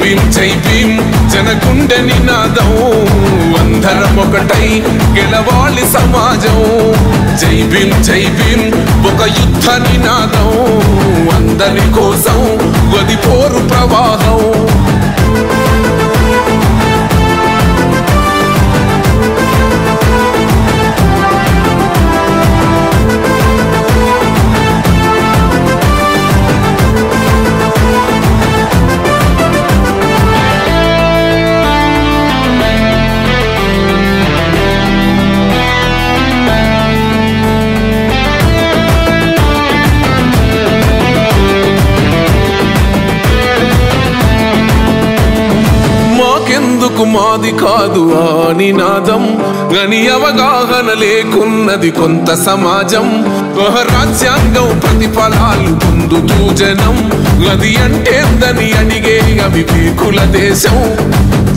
భీం జనగుండె నినాదం అందరం ఒకటై గెలవాలి సమాజం జై భీం ఒక యుద్ధ నినాదం అందరి కోసం గది పోరు ప్రవాహం మాది కాదు ఆ నినాదం గని అవగాహన లేకున్నది కొంత సమాజం రాజ్యాంగం ప్రతిఫలాలు పొందుతూ జనం గది అంటేందని అడిగే అవివేకుల దేశం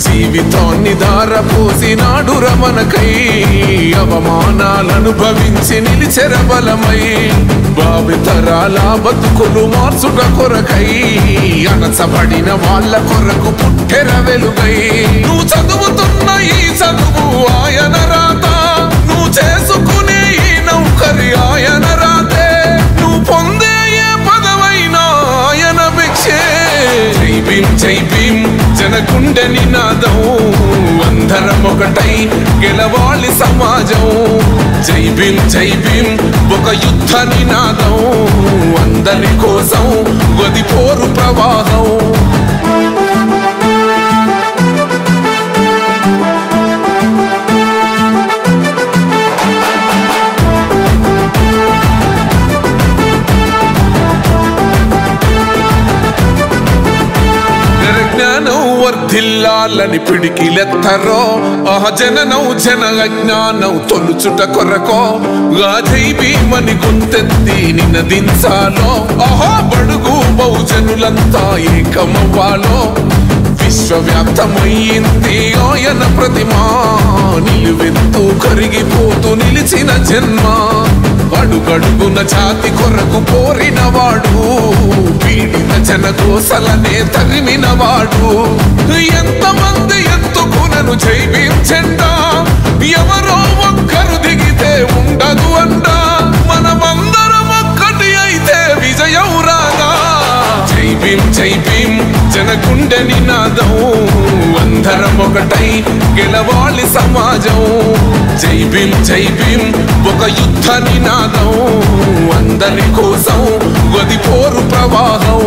జీవితాన్ని ధారపోసినాడు రమణకై అవమానాలను భవించి నిలిచెర బలమై భావితరాల బతుకులు మార్చుట కొరకై అనసబడిన వాళ్ళ కొరకు పుట్టెర వెలుగై నువ్వు చదువుతున్న ఈ చదువు ఆయన రాత నువ్వు చేసుకునే ఈ నౌకరి ఆయన రాతే నువ్వు పొందే ఏ పదవైనా ఆయన భిక్షే జై భీం జనగుండె నినాదం అందరం ఒకటై గెలవాలి సమాజం జై భీం ఒక యుద్ధ నినాదం అందరి కోసం గది పోరు ప్రవాహం వర్ధిల్లాలని పిడికిలెత్తరో జననం జన అజ్ఞానం తొలుచుట కొరకో జై భీమని గొంతెత్తి నినదించాలో బడుగు బహుజనులంతా ఏకమవ్వాలో విశ్వవ్యాప్తమయ్యింది ఆయన ప్రతిమా నిలువెత్తు కరిగిపోతూ నిలిచిన జన్మ అడుగడుగున జాతి కొరకు పోరినవాడు పీడిత జనకోసలనే తరిమినవాడు ఎంతమంది ఎత్తుకునను జై భీం జెండా ఎవరో ఒక్కరు దిగితే ఉండదు అంట మనమందరం ఒక్కటి అయితే విజయం రాగా జై భీం జనగుండె నినాదం అందరం ఒకటై గెలవాలి సమాజం జై భీం ఒక యుద్ధ నినాదం అందరి కోసం గది పోరు ప్రవాహం